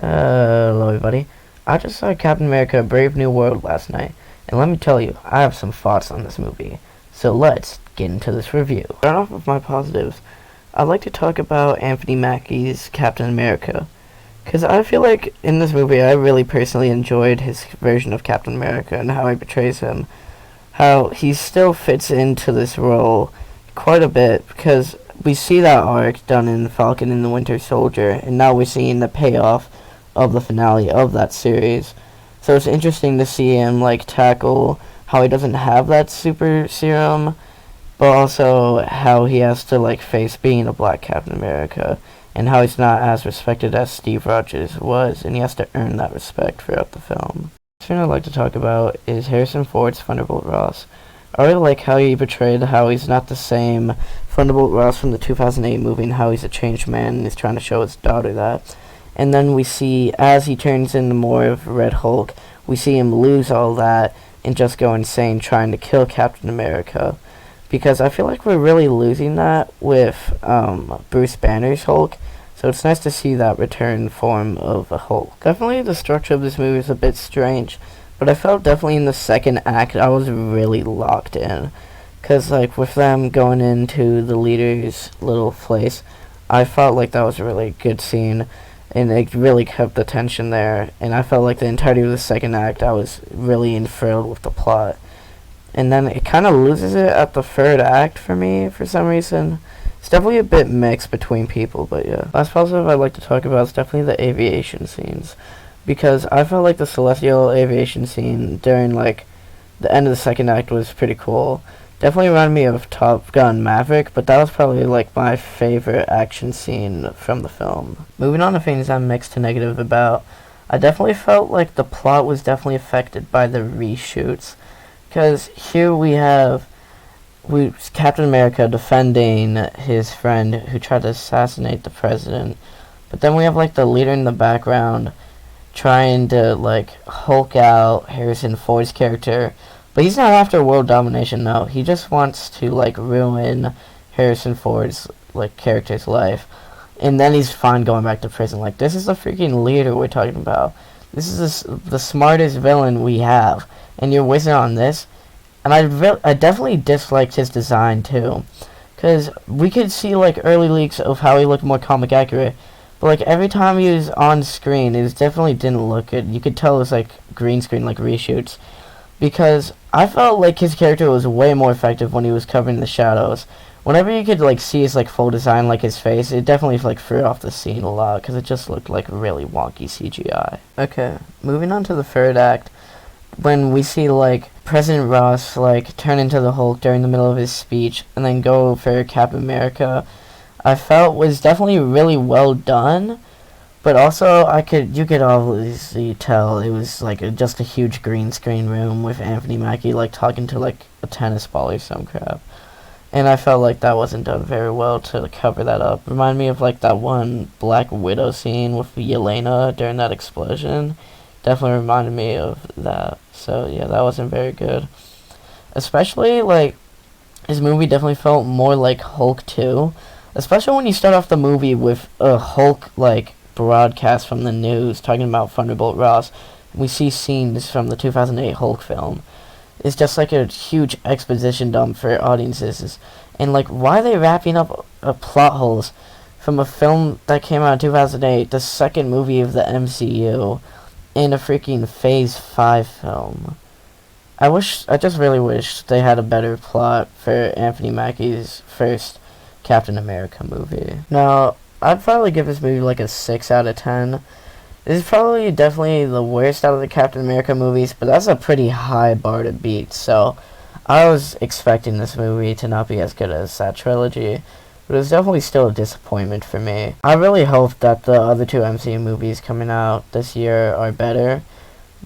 Hello everybody. I just saw Captain America Brave New World last night, and let me tell you, I have some thoughts on this movie. So let's get into this review. Start off with my positives. I'd like to talk about Anthony Mackie's Captain America, because I feel like in this movie I really personally enjoyed his version of Captain America and how he portrays him. How he still fits into this role quite a bit, because we see that arc done in Falcon and the Winter Soldier, and now we're seeing the payoff of the finale of that series. So it's interesting to see him tackle how he doesn't have that super serum, but also how he has to face being a black Captain America, and how he's not as respected as Steve Rogers was, and he has to earn that respect throughout the film. The thing I'd like to talk about is Harrison Ford's Thunderbolt Ross. I really like how he portrayed how he's not the same Thunderbolt Ross from the 2008 movie, and how he's a changed man and he's trying to show his daughter that. And then we see, as he turns into more of Red Hulk, we see him lose all that and just go insane trying to kill Captain America. Because I feel like we're really losing that with Bruce Banner's Hulk. So it's nice to see that return form of a Hulk. Definitely the structure of this movie is a bit strange, but I felt definitely in the second act I was really locked in. Because with them going into the leader's little place, I felt like that was a really good scene. And it really kept the tension there. And I felt like the entirety of the second act I was really enthralled with the plot. And then it kind of loses it at the third act for me for some reason. It's definitely a bit mixed between people, but yeah. Last positive I'd like to talk about is definitely the aviation scenes. Because I felt like the celestial aviation scene during the end of the second act was pretty cool. Definitely reminded me of Top Gun Maverick, but that was probably my favorite action scene from the film. Moving on to things I'm mixed to negative about, I definitely felt like the plot was definitely affected by the reshoots. Because here we have Captain America defending his friend who tried to assassinate the president. But then we have the leader in the background trying to Hulk out Harrison Ford's character. But he's not after world domination, no. He just wants to ruin Harrison Ford's character's life. And then he's fine going back to prison. This is the freaking leader we're talking about. This is the smartest villain we have, and you're wasting on this. And I definitely disliked his design too, because we could see early leaks of how he looked more comic accurate, but every time he was on screen, it definitely didn't look good. You could tell it was green screen, reshoots, because I felt like his character was way more effective when he was covering the shadows. Whenever you could see his full design, his face, it definitely threw off the scene a lot, because it just looked really wonky CGI. Okay, moving on to the third act, when we see President Ross turn into the Hulk during the middle of his speech and then go for Captain America, I felt was definitely really well done. But also, you could obviously tell it was just a huge green screen room with Anthony Mackie talking to a tennis ball or some crap. And I felt like that wasn't done very well to cover that up. Remind me of that one Black Widow scene with Yelena during that explosion. Definitely reminded me of that. So yeah, that wasn't very good. Especially his movie definitely felt more like Hulk 2. Especially when you start off the movie with a Hulk broadcast from the news talking about Thunderbolt Ross. We see scenes from the 2008 Hulk film. It's just a huge exposition dump for audiences. And why are they wrapping up plot holes from a film that came out in 2008, the second movie of the MCU, in a freaking Phase 5 film? I just really wish they had a better plot for Anthony Mackie's first Captain America movie. Now, I'd probably give this movie a 6 out of 10. This is probably definitely the worst out of the Captain America movies, but that's a pretty high bar to beat, so I was expecting this movie to not be as good as that trilogy, but it was definitely still a disappointment for me. I really hope that the other two MCU movies coming out this year are better,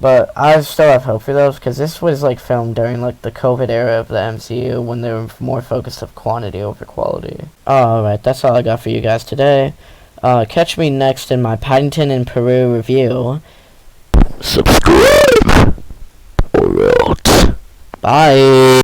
but I still have hope for those, because this was filmed during the COVID era of the MCU, when they were more focused on quantity over quality. Alright, that's all I got for you guys today. Catch me next in my Paddington in Peru review. Subscribe or else. Bye.